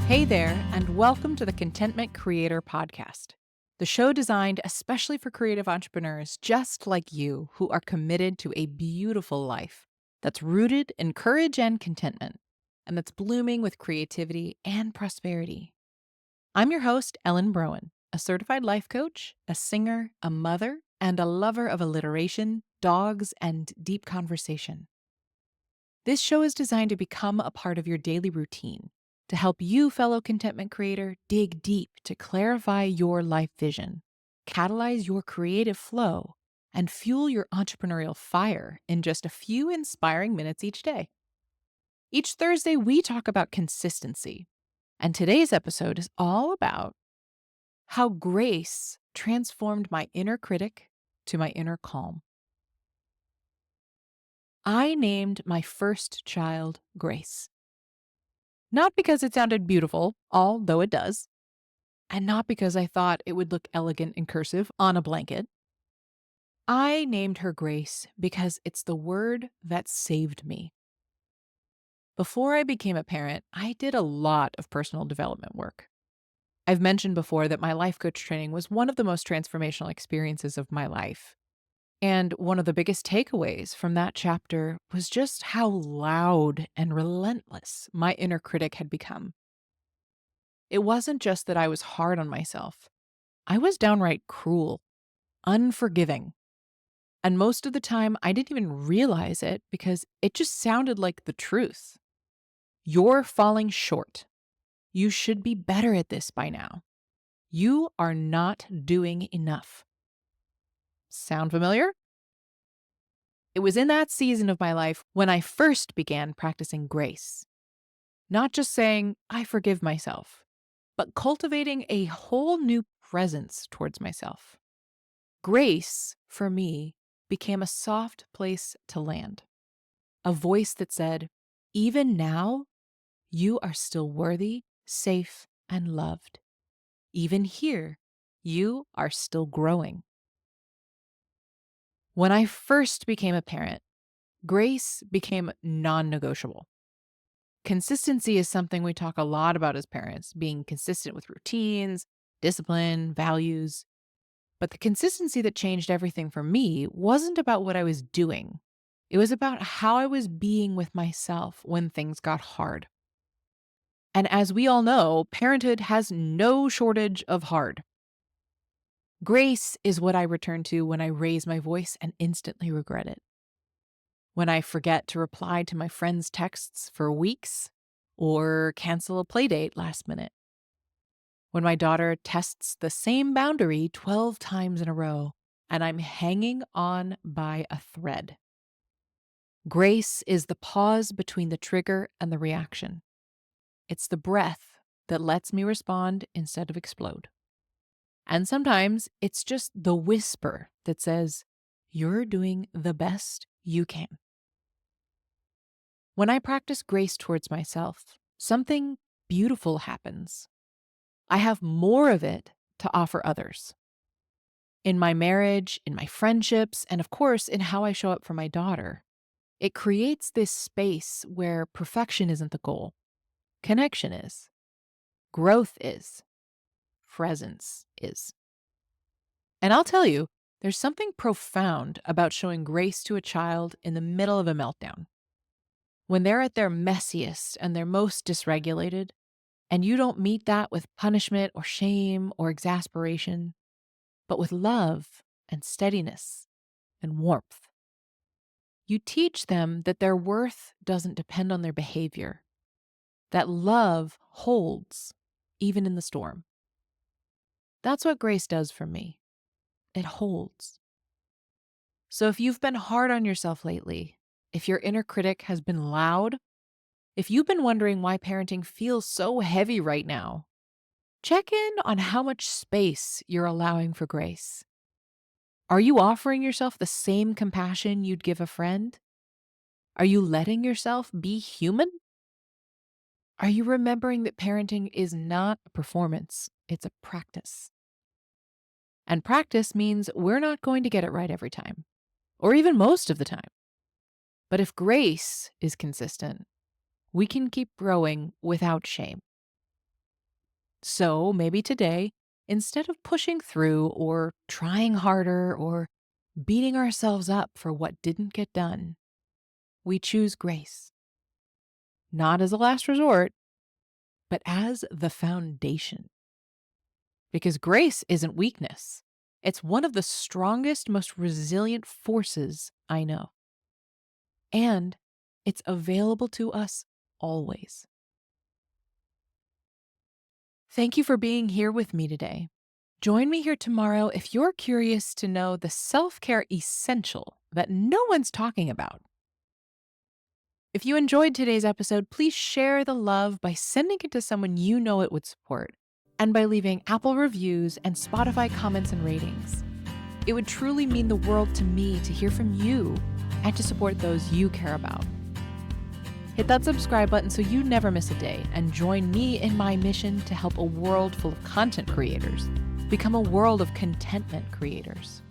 Hey there, and welcome to the Contentment Creator Podcast, the show designed especially for creative entrepreneurs just like you who are committed to a beautiful life that's rooted in courage and contentment, and that's blooming with creativity and prosperity. I'm your host, Ellen Broen, a certified life coach, a singer, a mother, and a lover of alliteration, dogs, and deep conversation. This show is designed to become a part of your daily routine, to help you, fellow contentment creator, dig deep to clarify your life vision, catalyze your creative flow, and fuel your entrepreneurial fire in just a few inspiring minutes each day. Each Thursday, we talk about consistency, and today's episode is all about how grace transformed my inner critic to my inner calm. I named my first child Grace. Not because it sounded beautiful, although it does, and not because I thought it would look elegant in cursive on a blanket. I named her Grace because it's the word that saved me. Before I became a parent, I did a lot of personal development work. I've mentioned before that my life coach training was one of the most transformational experiences of my life. And one of the biggest takeaways from that chapter was just how loud and relentless my inner critic had become. It wasn't just that I was hard on myself. I was downright cruel, unforgiving. And most of the time, I didn't even realize it because it just sounded like the truth. You're falling short. You should be better at this by now. You are not doing enough. Sound familiar? It was in that season of my life when I first began practicing grace. Not just saying, I forgive myself, but cultivating a whole new presence towards myself. Grace, for me, became a soft place to land. A voice that said, even now, you are still worthy, safe, and loved. Even here, you are still growing. When I first became a parent, grace became non-negotiable. Consistency is something we talk a lot about as parents, being consistent with routines, discipline, values. But the consistency that changed everything for me wasn't about what I was doing. It was about how I was being with myself when things got hard. And as we all know, parenthood has no shortage of hard. Grace is what I return to when I raise my voice and instantly regret it. When I forget to reply to my friends' texts for weeks or cancel a playdate last minute. When my daughter tests the same boundary 12 times in a row and I'm hanging on by a thread. Grace is the pause between the trigger and the reaction. It's the breath that lets me respond instead of explode. And sometimes it's just the whisper that says, you're doing the best you can. When I practice grace towards myself, something beautiful happens. I have more of it to offer others. In my marriage, in my friendships, and of course, in how I show up for my daughter. It creates this space where perfection isn't the goal. Connection is. Growth is. Presence is. And I'll tell you, there's something profound about showing grace to a child in the middle of a meltdown. When they're at their messiest and they're most dysregulated, and you don't meet that with punishment or shame or exasperation, but with love and steadiness and warmth. You teach them that their worth doesn't depend on their behavior, that love holds even in the storm. That's what grace does for me. It holds. So if you've been hard on yourself lately, if your inner critic has been loud, if you've been wondering why parenting feels so heavy right now, check in on how much space you're allowing for grace. Are you offering yourself the same compassion you'd give a friend? Are you letting yourself be human? Are you remembering that parenting is not a performance, it's a practice? And practice means we're not going to get it right every time, or even most of the time. But if grace is consistent, we can keep growing without shame. So maybe today, instead of pushing through or trying harder or beating ourselves up for what didn't get done, we choose grace, not as a last resort, but as the foundation. Because grace isn't weakness. It's one of the strongest, most resilient forces I know. And it's available to us always. Thank you for being here with me today. Join me here tomorrow if you're curious to know the self-care essential that no one's talking about. If you enjoyed today's episode, please share the love by sending it to someone you know it would support, and by leaving Apple reviews and Spotify comments and ratings. It would truly mean the world to me to hear from you and to support those you care about. Hit that subscribe button so you never miss a day, and join me in my mission to help a world full of content creators become a world of contentment creators.